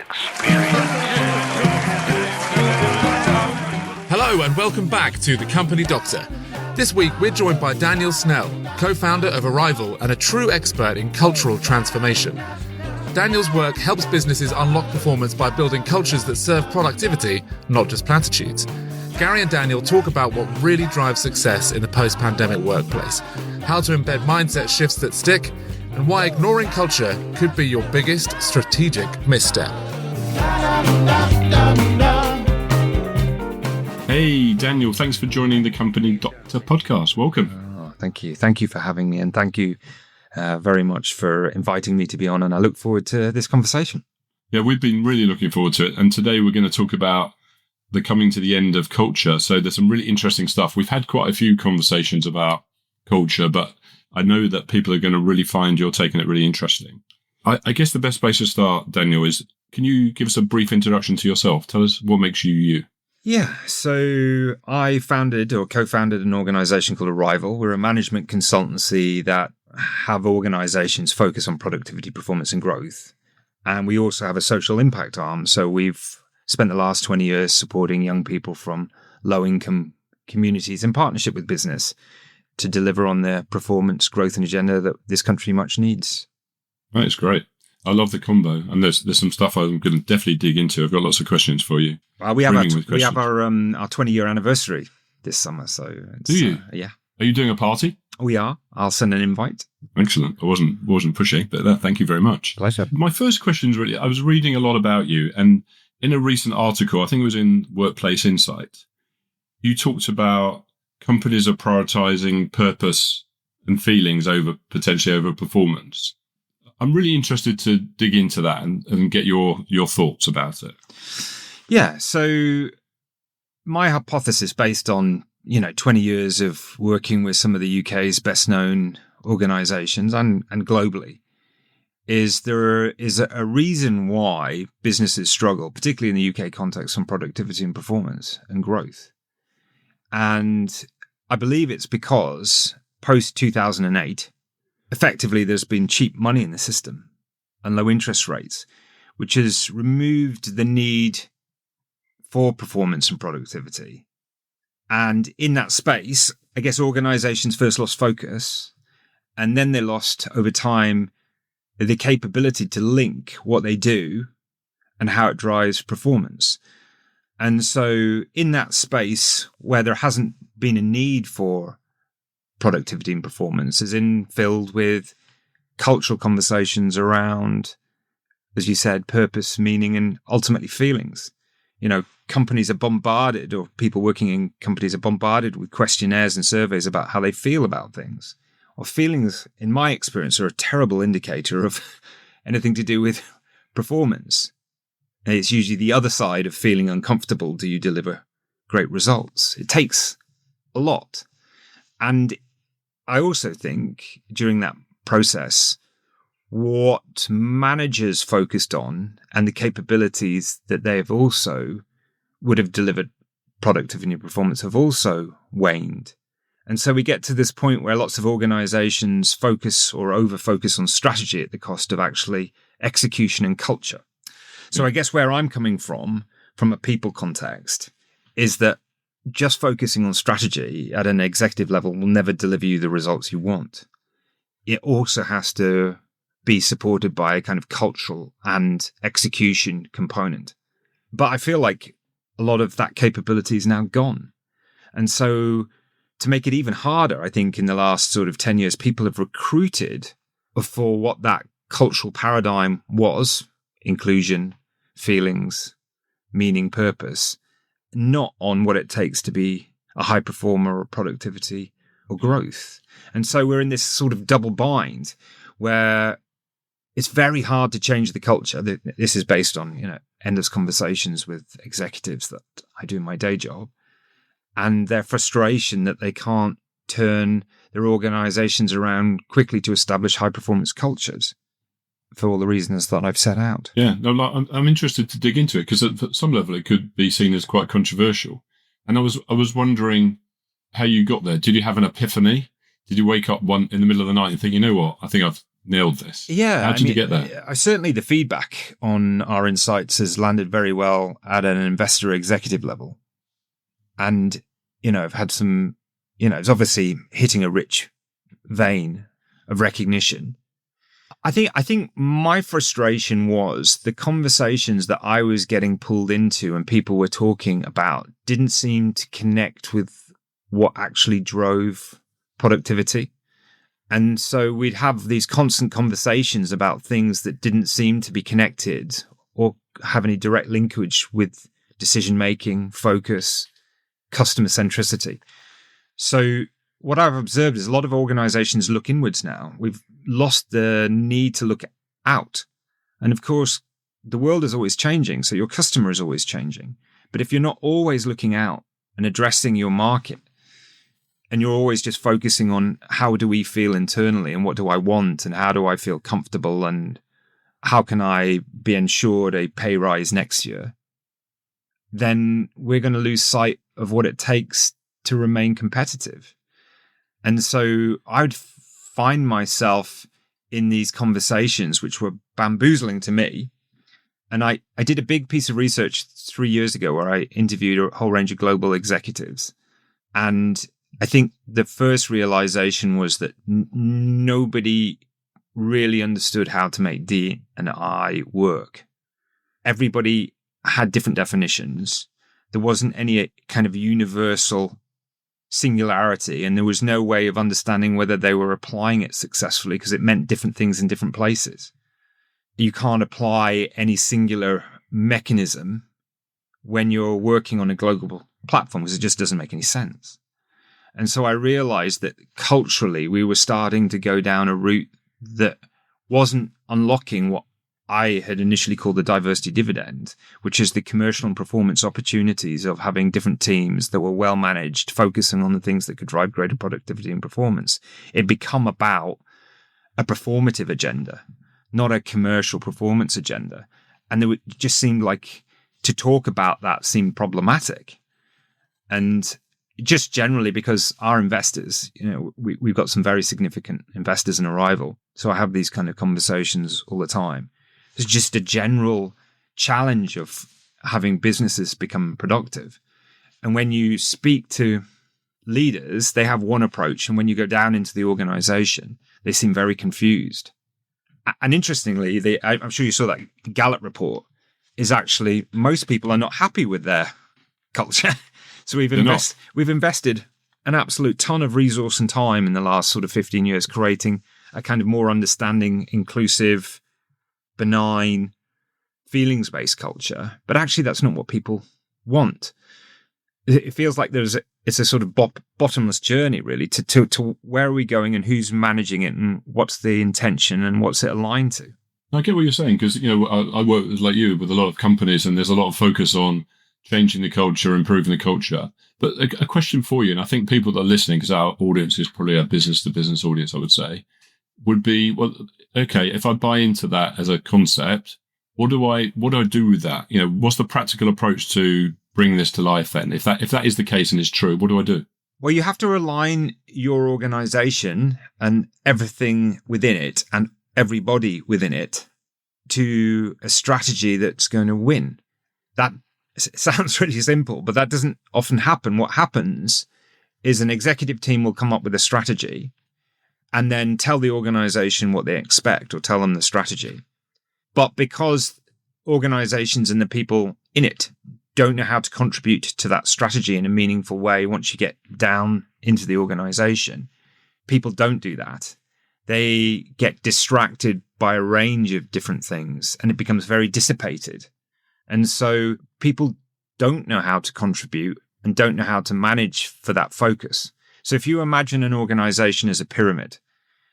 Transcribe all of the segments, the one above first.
experience. Hello and welcome back to The Company Doctor. This week we're joined by Daniel Snell, co-founder of Arrival and a true expert in cultural transformation. Daniel's work helps businesses unlock performance by building cultures that serve productivity, not just platitudes. Gary and Daniel talk about what really drives success in the post-pandemic workplace, how to embed mindset shifts that stick, and why ignoring culture could be your biggest strategic misstep. Hey, Daniel, thanks for joining the Company Doctor podcast. Welcome. Oh, thank you. Thank you for having me, and thank you very much for inviting me to be on, and I look forward to this conversation. Yeah, we've been really looking forward to it, and today we're going to talk about the coming to the end of culture. So there's some really interesting stuff. We've had quite a few conversations about culture, but I know that people are going to really find you're taking it really interesting. I guess the best place to start, Daniel, is can you give us a brief introduction to yourself? Tell us what makes you you. Yeah, so I founded or co-founded an organization called Arrival. We're a management consultancy that have organizations focus on productivity, performance, and growth. And we also have a social impact arm. So we've spent the last 20 years supporting young people from low-income communities in partnership with business to deliver on the performance, growth, and agenda that this country much needs. That's great. I love the combo, and there's some stuff I'm going to definitely dig into. I've got lots of questions for you. We have our 20-year anniversary this summer. So do you? Yeah. Are you doing a party? We are. I'll send an invite. Excellent. I wasn't pushing, but thank you very much. Pleasure. My first question is really, I was reading a lot about you, and in a recent article, I think it was in Workplace Insight, you talked about companies are prioritizing purpose and feelings potentially over performance. I'm really interested to dig into that and get your thoughts about it. Yeah. So my hypothesis, based on 20 years of working with some of the UK's best known organisations and globally, is there is a reason why businesses struggle, particularly in the UK context, on productivity and performance and growth. And I believe it's because post 2008, effectively there's been cheap money in the system and low interest rates, which has removed the need for performance and productivity. And in that space, I guess organizations first lost focus, and then they lost over time the capability to link what they do and how it drives performance. And so in that space where there hasn't been a need for productivity and performance is filled with cultural conversations around, as you said, purpose, meaning, and ultimately feelings. Companies are bombarded, or people working in companies are bombarded with questionnaires and surveys about how they feel about things. Or feelings, in my experience, are a terrible indicator of anything to do with performance. And it's usually the other side of feeling uncomfortable. Do you deliver great results? It takes a lot. And I also think during that process, what managers focused on and the capabilities that they have also would have delivered productivity and performance have also waned. And so we get to this point where lots of organizations focus or over-focus on strategy at the cost of actually execution and culture. So I guess where I'm coming from a people context, is that just focusing on strategy at an executive level will never deliver you the results you want. It also has to be supported by a kind of cultural and execution component. But I feel like a lot of that capability is now gone. And so to make it even harder, I think in the last sort of 10 years, people have recruited for what that cultural paradigm was: inclusion, feelings, meaning, purpose, not on what it takes to be a high performer or productivity or growth. And so we're in this sort of double bind where it's very hard to change the culture. This is based on, endless conversations with executives that I do in my day job, and their frustration that they can't turn their organizations around quickly to establish high performance cultures for all the reasons that I've set out. Yeah, no, I'm interested to dig into it because at some level it could be seen as quite controversial. And I was wondering how you got there. Did you have an epiphany? Did you wake up in the middle of the night and think, you know what, I think I've nailed this. Yeah. How did you get there? Certainly the feedback on our insights has landed very well at an investor executive level. And, I've had some, it's obviously hitting a rich vein of recognition. I think my frustration was the conversations that I was getting pulled into and people were talking about didn't seem to connect with what actually drove productivity. And so we'd have these constant conversations about things that didn't seem to be connected or have any direct linkage with decision-making, focus, customer centricity. So what I've observed is a lot of organizations look inwards now. We've lost the need to look out. And of course, the world is always changing, so your customer is always changing. But if you're not always looking out and addressing your market, and you're always just focusing on how do we feel internally and what do I want and how do I feel comfortable and how can I be ensured a pay rise next year, then we're going to lose sight of what it takes to remain competitive. And so I would find myself in these conversations, which were bamboozling to me. And I did a big piece of research 3 years ago where I interviewed a whole range of global executives. And I think the first realization was that nobody really understood how to make D and I work. Everybody had different definitions. There wasn't any kind of universal singularity, and there was no way of understanding whether they were applying it successfully because it meant different things in different places. You can't apply any singular mechanism when you're working on a global platform because it just doesn't make any sense. And so I realized that culturally we were starting to go down a route that wasn't unlocking what I had initially called the diversity dividend, which is the commercial and performance opportunities of having different teams that were well managed, focusing on the things that could drive greater productivity and performance. It become about a performative agenda, not a commercial performance agenda. And it just seemed like to talk about that seemed problematic. And just generally because our investors, we've got some very significant investors in Arrival. So I have these kind of conversations all the time. There's just a general challenge of having businesses become productive. And when you speak to leaders, they have one approach. And when you go down into the organization, they seem very confused. And interestingly, I'm sure you saw that Gallup report is actually most people are not happy with their culture. So we've invested an absolute ton of resource and time in the last sort of 15 years creating a kind of more understanding, inclusive, benign, feelings-based culture. But actually, that's not what people want. It feels like it's a sort of bottomless journey, really, to where are we going and who's managing it and what's the intention and what's it aligned to. I get what you're saying because, I work like you with a lot of companies and there's a lot of focus on changing the culture, improving the culture. But a question for you, and I think people that are listening, because our audience is probably a business-to-business audience, I would say, would be, well, okay, if I buy into that as a concept, what do I do with that? What's the practical approach to bring this to life then? If that is the case and it's true, what do I do? Well, you have to align your organization and everything within it and everybody within it to a strategy that's going to win. That sounds really simple, but that doesn't often happen. What happens is an executive team will come up with a strategy and then tell the organization what they expect or tell them the strategy. But because organizations and the people in it don't know how to contribute to that strategy in a meaningful way once you get down into the organization, people don't do that. They get distracted by a range of different things and it becomes very dissipated. And so people don't know how to contribute and don't know how to manage for that focus. So if you imagine an organization as a pyramid,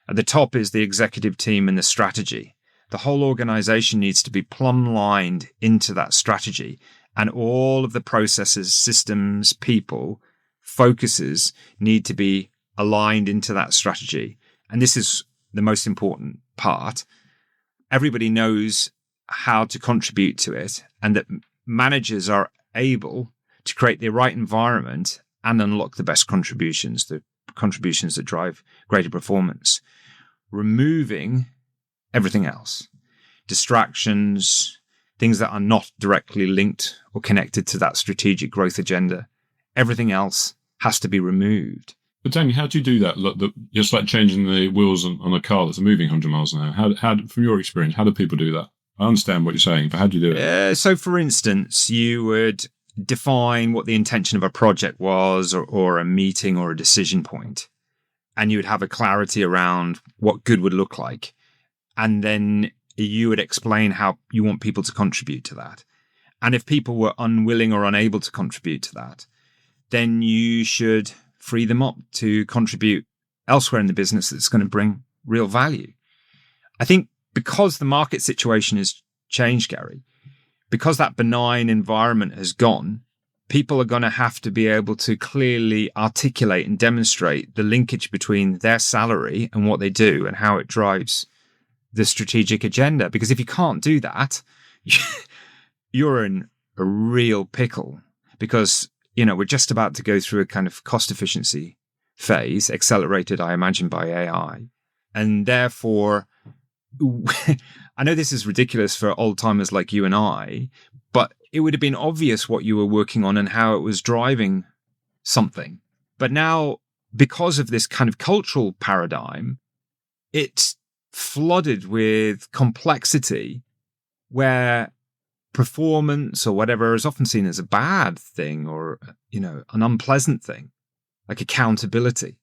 at the top is the executive team and the strategy. The whole organization needs to be plumb lined into that strategy. And all of the processes, systems, people, focuses need to be aligned into that strategy. And this is the most important part. Everybody knows how to contribute to it, and that managers are able to create the right environment and unlock the best contributions, the contributions that drive greater performance. Removing everything else. Distractions, things that are not directly linked or connected to that strategic growth agenda. Everything else has to be removed. But Danny, how do you do that? Look, just like changing the wheels on a car that's moving 100 miles an hour. How, from your experience, how do people do that? I understand what you're saying, but how do you do it? So, for instance, you would define what the intention of a project was, or a meeting or a decision point, and you would have a clarity around what good would look like. And then you would explain how you want people to contribute to that. And if people were unwilling or unable to contribute to that, then you should free them up to contribute elsewhere in the business that's going to bring real value. I think because the market situation has changed, Gary, because that benign environment has gone, people are going to have to be able to clearly articulate and demonstrate the linkage between their salary and what they do and how it drives the strategic agenda. Because if you can't do that, you're in a real pickle, because we're just about to go through a kind of cost efficiency phase, accelerated, I imagine, by AI. And therefore, I know this is ridiculous for old timers like you and I, but it would have been obvious what you were working on and how it was driving something. But now, because of this kind of cultural paradigm, it's flooded with complexity where performance or whatever is often seen as a bad thing, or an unpleasant thing, like accountability.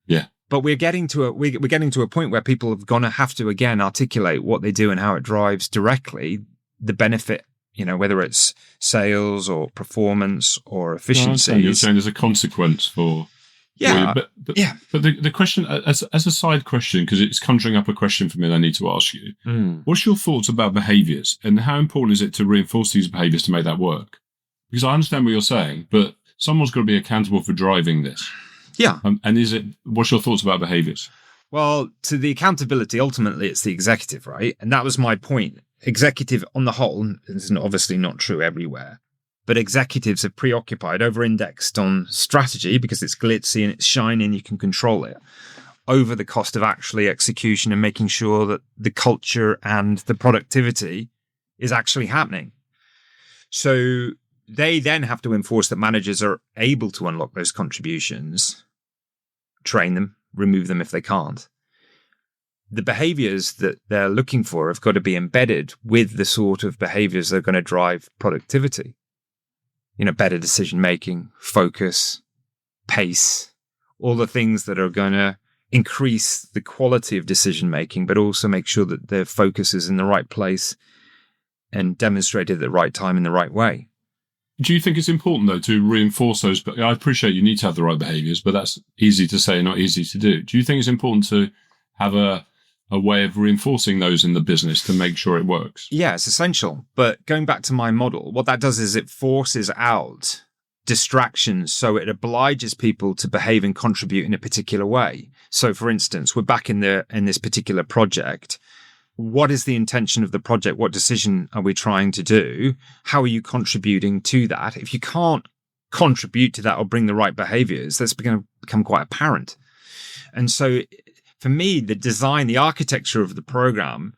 Yeah. But we're getting to a point where people are going to have to again articulate what they do and how it drives directly the benefit, whether it's sales or performance or efficiency. You're saying there's a consequence for. Yeah. But the question, as a side question, because it's conjuring up a question for me that I need to ask you. What's your thoughts about behaviours, and how important is it to reinforce these behaviours to make that work? Because I understand what you're saying, but someone's got to be accountable for driving this. Yeah. And what's your thoughts about behaviours? Well, to the accountability, ultimately, it's the executive, right? And that was my point. Executive on the whole, this is obviously not true everywhere, but executives are preoccupied, over-indexed on strategy because it's glitzy and it's shiny and you can control it, over the cost of actually execution and making sure that the culture and the productivity is actually happening. So they then have to enforce that managers are able to unlock those contributions, train them, remove them if they can't. The behaviors that they're looking for have got to be embedded with the sort of behaviors that are going to drive productivity. Better decision-making, focus, pace, all the things that are going to increase the quality of decision-making, but also make sure that their focus is in the right place and demonstrated at the right time in the right way. Do you think it's important, though, to reinforce those? But I appreciate you need to have the right behaviours, but that's easy to say, not easy to do. Do you think it's important to have a way of reinforcing those in the business to make sure it works? Yeah, it's essential. But going back to my model, what that does is it forces out distractions, so it obliges people to behave and contribute in a particular way. So, for instance, we're back in this particular project. What is the intention of the project? What decision are we trying to do? How are you contributing to that? If you can't contribute to that or bring the right behaviors, that's going to become quite apparent. And so for me, the design, the architecture of the program,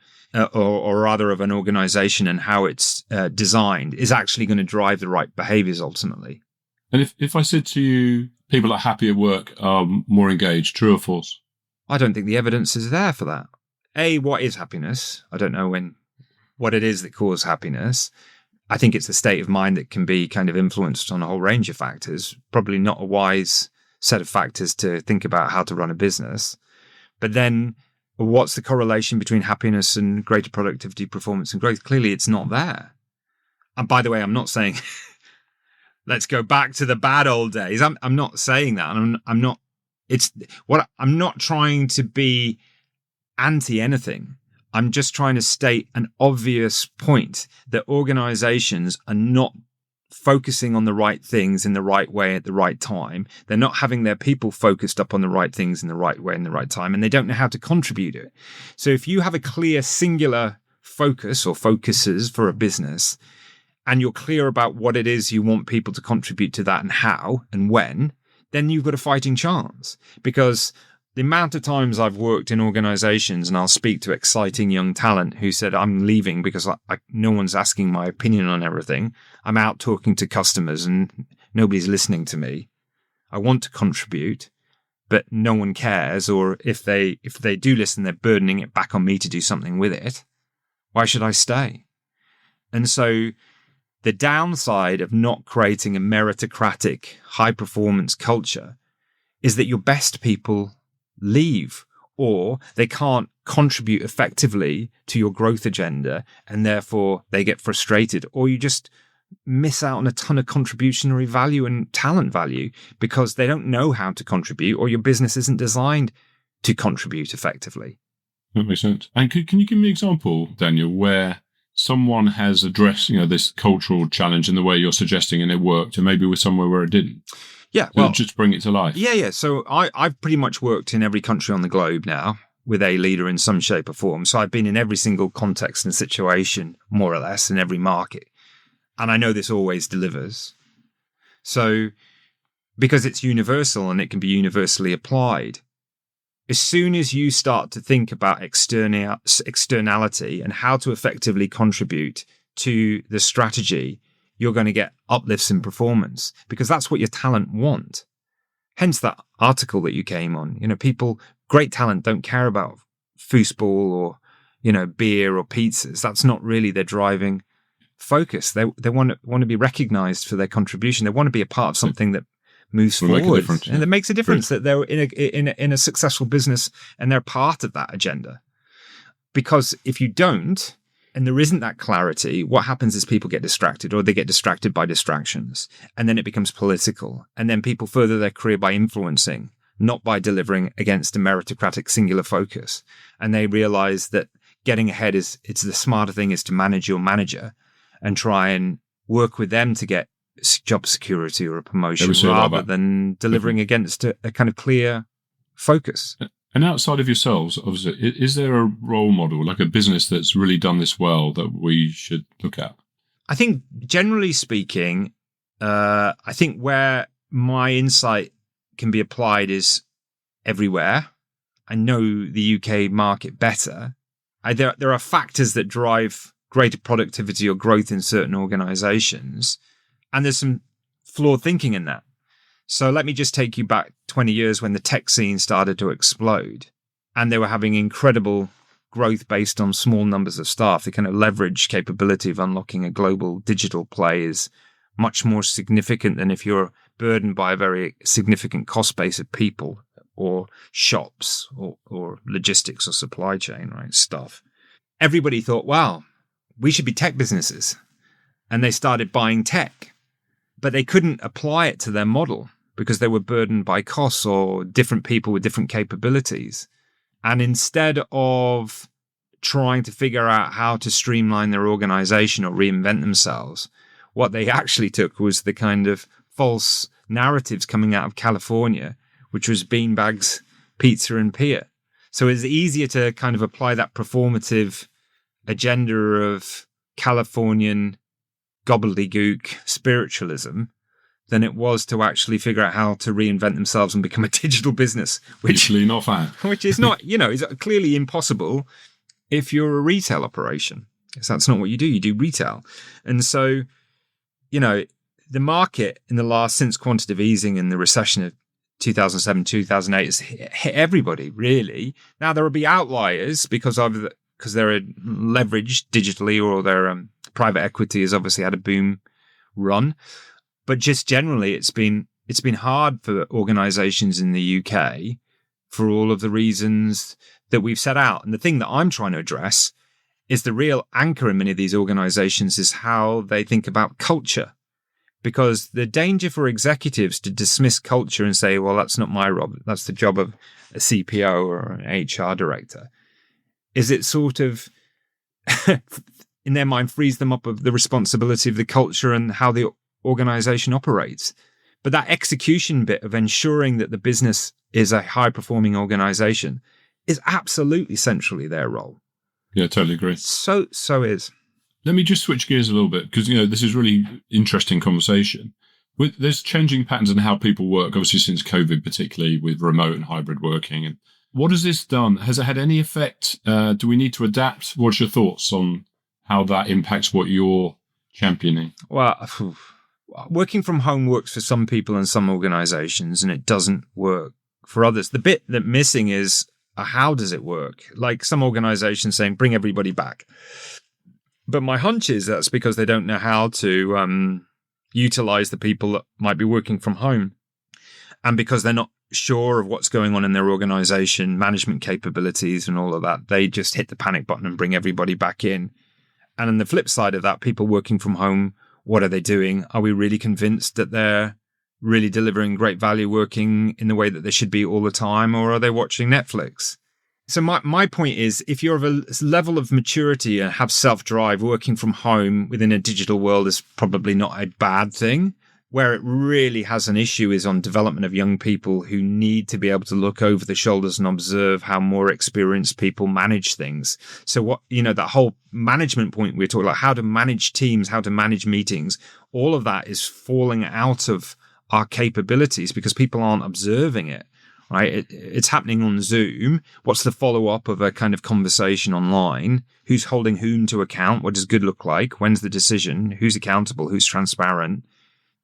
or rather of an organization and how it's designed, is actually going to drive the right behaviors ultimately. And if I said to you, people are happy at work are more engaged, true or false? I don't think the evidence is there for that. What is happiness? I don't know what it is that causes happiness. I think it's a state of mind that can be kind of influenced on a whole range of factors. Probably not a wise set of factors to think about how to run a business. But then what's the correlation between happiness and greater productivity, performance, and growth? Clearly, it's not there. And by the way, I'm not saying let's go back to the bad old days. I'm not saying that. I'm not. I'm not trying to be anti anything. I'm just trying to state an obvious point that organizations are not focusing on the right things in the right way at the right time. They're not having their people focused up on the right things in the right way in the right time, and they don't know how to contribute it. So if you have a clear singular focus or focuses for a business, and you're clear about what it is you want people to contribute to that and how and when, then you've got a fighting chance. Because the amount of times I've worked in organizations and I'll speak to exciting young talent who said, I'm leaving because no one's asking my opinion on everything. I'm out talking to customers and nobody's listening to me. I want to contribute, but no one cares. Or if they do listen, they're burdening it back on me to do something with it. Why should I stay? And so the downside of not creating a meritocratic, high-performance culture is that your best people leave, or they can't contribute effectively to your growth agenda, and therefore they get frustrated, or you just miss out on a ton of contributionary value and talent value because they don't know how to contribute, or your business isn't designed to contribute effectively. That makes sense. And can you give me an example, Daniel, where someone has addressed, this cultural challenge in the way you're suggesting and it worked, and maybe with somewhere where it didn't? Yeah, well, just bring it to life. Yeah. So I've pretty much worked in every country on the globe now with a leader in some shape or form. So I've been in every single context and situation, more or less, in every market. And I know this always delivers. So because it's universal and it can be universally applied, as soon as you start to think about externality and how to effectively contribute to the strategy, you're going to get uplifts in performance because that's what your talent want. Hence that article that you came on. Great talent don't care about foosball or, beer or pizzas. That's not really their driving focus. They want to be recognized for their contribution. They want to be a part of something that moves forward and that makes a difference, that they're in a successful business and they're part of that agenda. Because if you don't, and there isn't that clarity, what happens is people get distracted, or they get distracted by distractions, and then it becomes political. And then people further their career by influencing, not by delivering against a meritocratic singular focus. And they realize that getting ahead it's the smarter thing is to manage your manager and try and work with them to get job security or a promotion rather than delivering against a kind of clear focus. And outside of yourselves, obviously, is there a role model, like a business that's really done this well that we should look at? I think, generally speaking, I think where my insight can be applied is everywhere. I know the UK market better. There are factors that drive greater productivity or growth in certain organizations, and there's some flawed thinking in that. So let me just take you back 20 years when the tech scene started to explode and they were having incredible growth based on small numbers of staff. The kind of leverage capability of unlocking a global digital play is much more significant than if you're burdened by a very significant cost base of people or shops or logistics or supply chain, right? Stuff. Everybody thought, wow, we should be tech businesses. And they started buying tech, but they couldn't apply it to their model because they were burdened by costs or different people with different capabilities. And instead of trying to figure out how to streamline their organization or reinvent themselves, what they actually took was the kind of false narratives coming out of California, which was beanbags, pizza, and beer. So it's easier to kind of apply that performative agenda of Californian gobbledygook spiritualism than it was to actually figure out how to reinvent themselves and become a digital business, which is not, is clearly impossible if you're a retail operation. Because that's not what you do. You do retail. And so, the market in the last, since quantitative easing and the recession of 2007, 2008 has hit everybody, really. Now, there will be outliers because they're leveraged digitally, or their private equity has obviously had a boom run. But just generally, it's been hard for organizations in the UK for all of the reasons that we've set out. And the thing that I'm trying to address is the real anchor in many of these organizations is how they think about culture. Because the danger for executives to dismiss culture and say, well, that's not my job, that's the job of a CPO or an HR director, is it sort of, in their mind, frees them up of the responsibility of the culture and how the organization operates. But that execution bit of ensuring that the business is a high-performing organization is absolutely centrally their role. Yeah, totally agree. So is. Let me just switch gears a little bit because, this is really interesting conversation. There's changing patterns in how people work, obviously since COVID, particularly with remote and hybrid working. And what has this done? Has it had any effect? Do we need to adapt? What's your thoughts on how that impacts what you're championing? Well, working from home works for some people and some organizations, and it doesn't work for others. The bit that missing is how does it work? Like some organizations saying, bring everybody back. But my hunch is that's because they don't know how to utilize the people that might be working from home. And because they're not sure of what's going on in their organization, management capabilities and all of that, they just hit the panic button and bring everybody back in. And on the flip side of that, people working from home, what are they doing? Are we really convinced that they're really delivering great value working in the way that they should be all the time? Or are they watching Netflix? So my point is, if you're of a level of maturity and have self-drive, working from home within a digital world is probably not a bad thing. Where it really has an issue is on development of young people who need to be able to look over the shoulders and observe how more experienced people manage things. So that whole management point we're talking about, how to manage teams, how to manage meetings, all of that is falling out of our capabilities because people aren't observing it. Right? It's happening on Zoom. What's the follow-up of a kind of conversation online? Who's holding whom to account? What does good look like? When's the decision? Who's accountable? Who's transparent?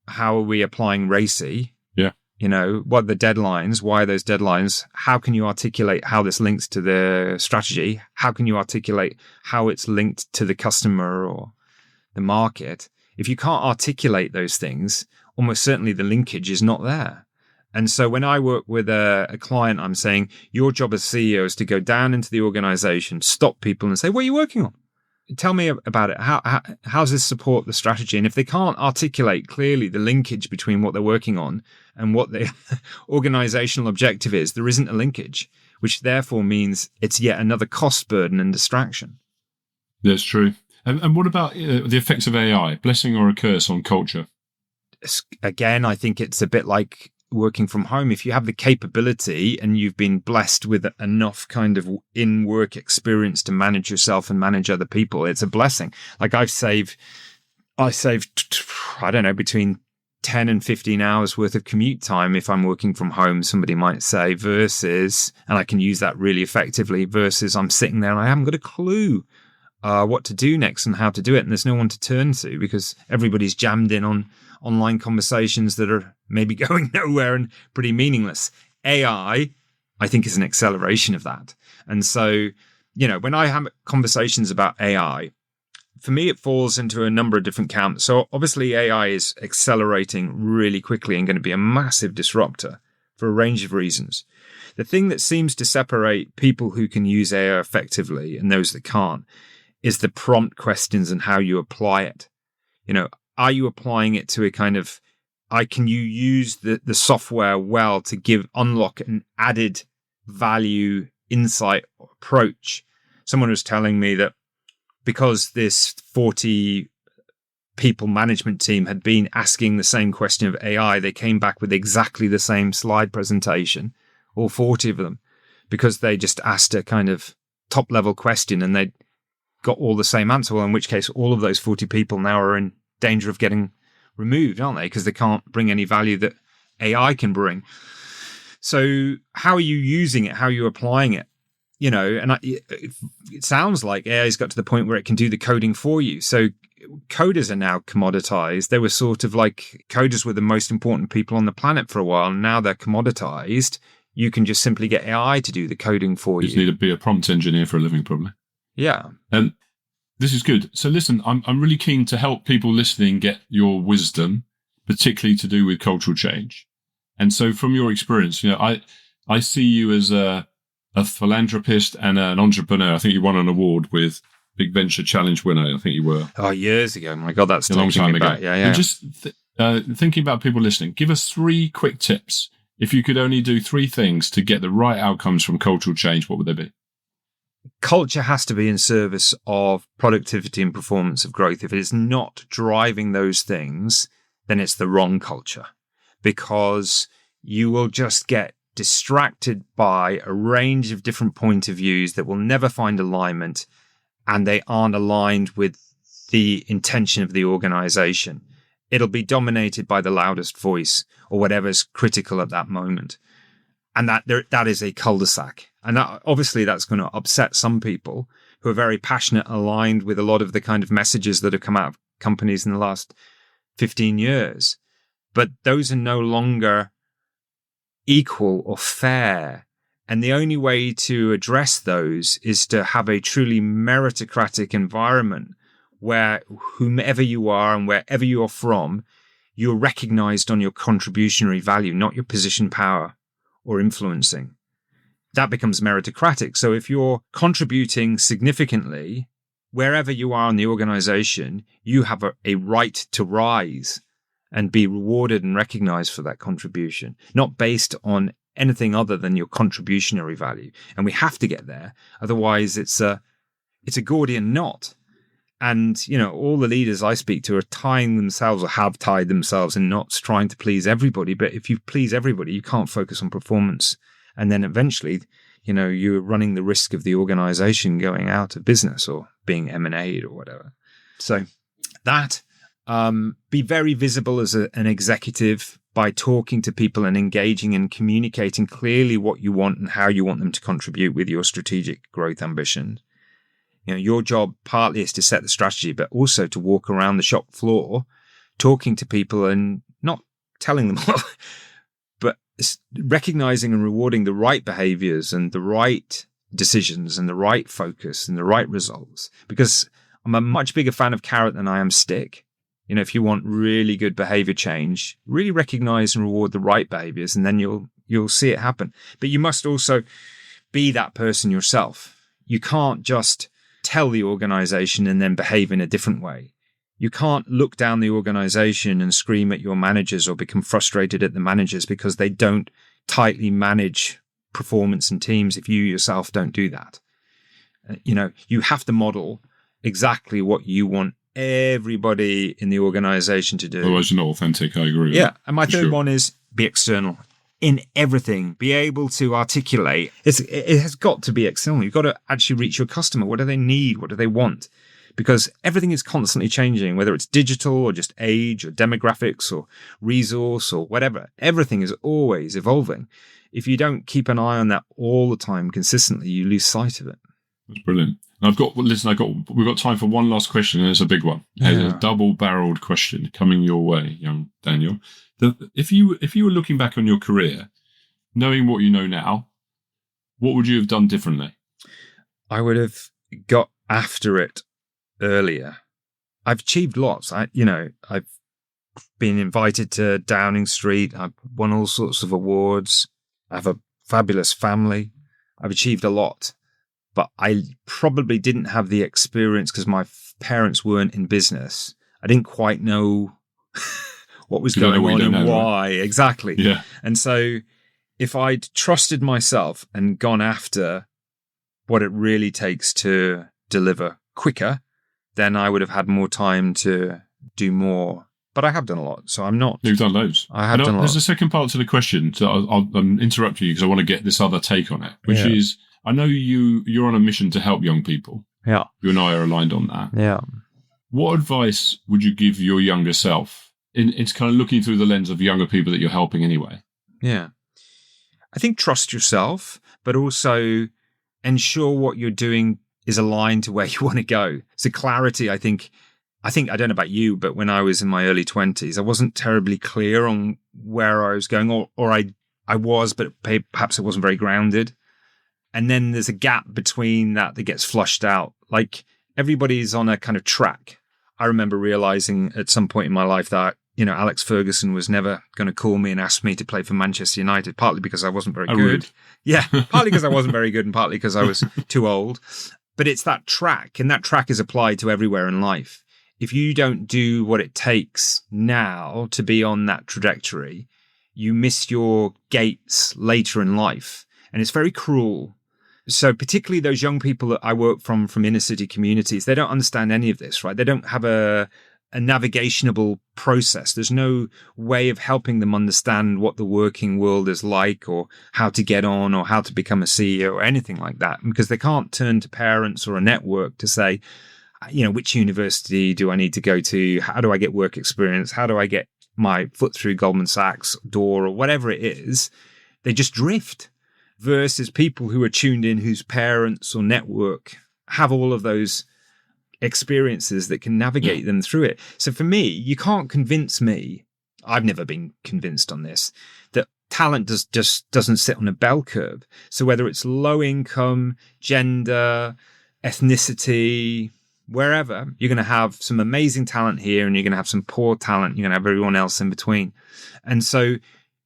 How are we applying RACI? Yeah. What are the deadlines? Why are those deadlines? How can you articulate how this links to the strategy? How can you articulate how it's linked to the customer or the market? If you can't articulate those things, almost certainly the linkage is not there. And so when I work with a client, I'm saying your job as CEO is to go down into the organization, stop people and say, what are you working on? Tell me about it. How does this support the strategy? And if they can't articulate clearly the linkage between what they're working on and what the organizational objective is, there isn't a linkage, which therefore means it's yet another cost burden and distraction. That's true. And what about the effects of AI, blessing or a curse on culture? Again, I think it's a bit like working from home. If you have the capability and you've been blessed with enough kind of in-work experience to manage yourself and manage other people, it's a blessing. Like I saved, I don't know, between 10 and 15 hours worth of commute time if I'm working from home, somebody might say, versus, and I can use that really effectively, versus I'm sitting there and I haven't got a clue what to do next and how to do it. And there's no one to turn to because everybody's jammed in on online conversations that are maybe going nowhere and pretty meaningless. AI, I think, is an acceleration of that. And so, when I have conversations about AI, for me, it falls into a number of different camps. So obviously AI is accelerating really quickly and going to be a massive disruptor for a range of reasons. The thing that seems to separate people who can use AI effectively and those that can't is the prompt questions and how you apply it. Are you applying it to a kind of, can you use the software well to unlock an added value, insight, or approach? Someone was telling me that because this 40 people management team had been asking the same question of AI, they came back with exactly the same slide presentation, all 40 of them, because they just asked a kind of top level question and they got all the same answer. Well, in which case all of those 40 people now are in danger of getting removed, aren't they? Because they can't bring any value that AI can bring. So how are you using it? How are you applying it? It sounds like AI's got to the point where it can do the coding for you. So coders are now commoditized. They were sort of like, coders were the most important people on the planet for a while, and now they're commoditized. You can just simply get AI to do the coding for you. You just need to be a prompt engineer for a living, probably. Yeah. This is good. So listen, I'm really keen to help people listening get your wisdom, particularly to do with cultural change. And so from your experience, I see you as a philanthropist and an entrepreneur. I think you won an award with Big Venture Challenge winner. I think you were. Oh, years ago. My God, that's a long time ago. Yeah. And just thinking about people listening, give us 3 quick tips. If you could only do 3 things to get the right outcomes from cultural change, what would they be? Culture has to be in service of productivity and performance of growth. If it is not driving those things, then it's the wrong culture, because you will just get distracted by a range of different point of views that will never find alignment, and they aren't aligned with the intention of the organization. It'll be dominated by the loudest voice or whatever's critical at that moment. And that is a cul-de-sac. And obviously that's going to upset some people who are very passionate, aligned with a lot of the kind of messages that have come out of companies in the last 15 years. But those are no longer equal or fair. And the only way to address those is to have a truly meritocratic environment where whomever you are and wherever you are from, you're recognized on your contributionary value, not your position, power, or influencing. That becomes meritocratic. So if you're contributing significantly, wherever you are in the organization, you have a right to rise and be rewarded and recognized for that contribution, not based on anything other than your contributionary value. And we have to get there. Otherwise, it's a Gordian knot. And, all the leaders I speak to are tying themselves or have tied themselves in knots trying to please everybody. But if you please everybody, you can't focus on performance. And then eventually, you're running the risk of the organization going out of business or being M&A'd or whatever. So that, be very visible as an executive by talking to people and engaging and communicating clearly what you want and how you want them to contribute with your strategic growth ambition. Your job partly is to set the strategy, but also to walk around the shop floor, talking to people and not telling them all, but recognizing and rewarding the right behaviors and the right decisions and the right focus and the right results. Because I'm a much bigger fan of carrot than I am stick. If you want really good behavior change, really recognize and reward the right behaviors, and then you'll see it happen. But you must also be that person yourself. You can't just tell the organization and then behave in a different way. You can't look down the organization and scream at your managers or become frustrated at the managers because they don't tightly manage performance and teams if you yourself don't do that. You have to model exactly what you want everybody in the organization to do. Otherwise, you're not authentic. I agree. Yeah. And my third one is be external in everything. Be able to articulate. It has got to be external. You've got to actually reach your customer. What do they need? What do they want? Because everything is constantly changing, whether it's digital or just age or demographics or resource or whatever. Everything is always evolving. If you don't keep an eye on that all the time consistently, you lose sight of it. That's brilliant. We've got time for one last question, and it's a big one. It's a double-barreled question coming your way, young Daniel. If you were looking back on your career, knowing what you know now, what would you have done differently? I would have got after it earlier. I've achieved lots. I've been invited to Downing Street. I've won all sorts of awards. I have a fabulous family. I've achieved a lot. But I probably didn't have the experience because my parents weren't in business. I didn't quite know what was going on and why. Right? Exactly. Yeah. And so if I'd trusted myself and gone after what it really takes to deliver quicker, then I would have had more time to do more. But I have done a lot, so I'm not... You've done loads. I have done a lot. There's a second part to the question, so I'll interrupt you because I want to get this other take on it, which is... I know you're on a mission to help young people. Yeah. You and I are aligned on that. Yeah. What advice would you give your younger self? It's kind of looking through the lens of younger people that you're helping anyway. Yeah. I think trust yourself, but also ensure what you're doing is aligned to where you want to go. So clarity, I think, I don't know about you, but when I was in my early 20s, I wasn't terribly clear on where I was going, or I was, but perhaps I wasn't very grounded. And then there's a gap between that gets flushed out. Like everybody's on a kind of track. I remember realizing at some point in my life that, Alex Ferguson was never going to call me and ask me to play for Manchester United, partly because I wasn't very good. Rude. Yeah, partly because I wasn't very good and partly because I was too old. But it's that track, and that track is applied to everywhere in life. If you don't do what it takes now to be on that trajectory, you miss your gates later in life. And it's very cruel. So particularly those young people that I work from inner city communities, they don't understand any of this, right? They don't have a navigationable process. There's no way of helping them understand what the working world is like or how to get on or how to become a CEO or anything like that, because they can't turn to parents or a network to say, which university do I need to go to? How do I get work experience? How do I get my foot through Goldman Sachs door or whatever it is? They just drift versus people who are tuned in, whose parents or network have all of those experiences that can navigate them through it. So for me, you can't convince me, I've never been convinced on this, that talent just doesn't sit on a bell curve. So whether it's low income, gender, ethnicity, wherever, you're going to have some amazing talent here and you're going to have some poor talent. You're going to have everyone else in between. And so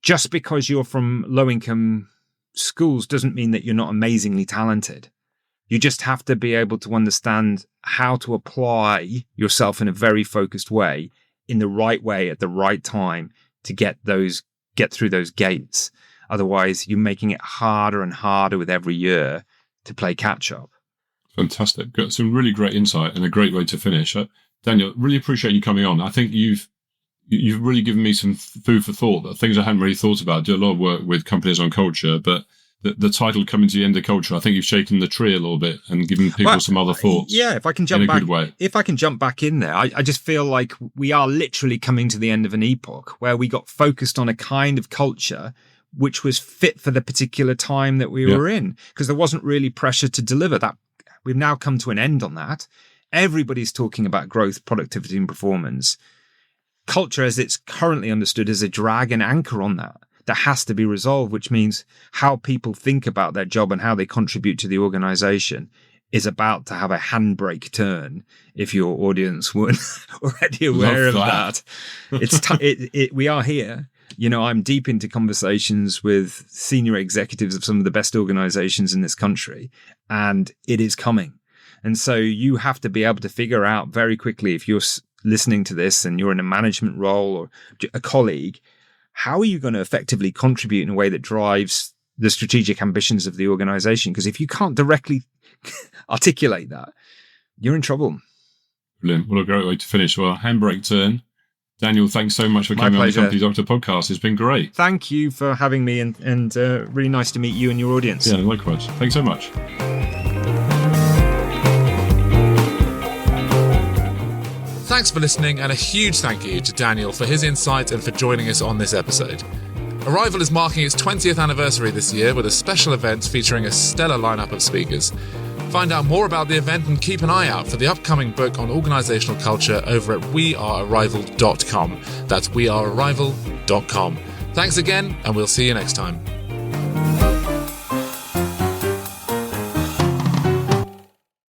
just because you're from low income schools doesn't mean that you're not amazingly talented. You just have to be able to understand how to apply yourself in a very focused way, in the right way at the right time to get through those gates. Otherwise, you're making it harder and harder with every year to play catch up. Fantastic. Got some really great insight and a great way to finish. Daniel, really appreciate you coming on. I think you've really given me some food for thought, that things I hadn't really thought about. I do a lot of work with companies on culture, but the title coming to the end of culture, I think you've shaken the tree a little bit and given people some other thoughts. Yeah, if I can jump back, good way. If I can jump back in there, I just feel like we are literally coming to the end of an epoch where we got focused on a kind of culture which was fit for the particular time that we were in, because there wasn't really pressure to deliver that. We've now come to an end on that. Everybody's talking about growth, productivity, and performance. Culture, as it's currently understood, is a drag and anchor on that has to be resolved, which means how people think about their job and how they contribute to the organization is about to have a handbrake turn, if your audience weren't already aware of that. We are here. I'm deep into conversations with senior executives of some of the best organizations in this country, and it is coming. And so you have to be able to figure out very quickly, if you're listening to this and you're in a management role or a colleague, how are you going to effectively contribute in a way that drives the strategic ambitions of the organization? Because if you can't directly articulate that, you're in trouble. Brilliant. What a great way to finish. Well, handbrake turn. Daniel, thanks so much for coming on the Company Doctor podcast. It's been great. Thank you for having me, and really nice to meet you and your audience. Yeah, likewise. Thanks so much. Thanks for listening, and a huge thank you to Daniel for his insight and for joining us on this episode. Arrival is marking its 20th anniversary this year with a special event featuring a stellar lineup of speakers. Find out more about the event and keep an eye out for the upcoming book on organisational culture over at wearearrival.com. That's wearearrival.com. Thanks again, and we'll see you next time.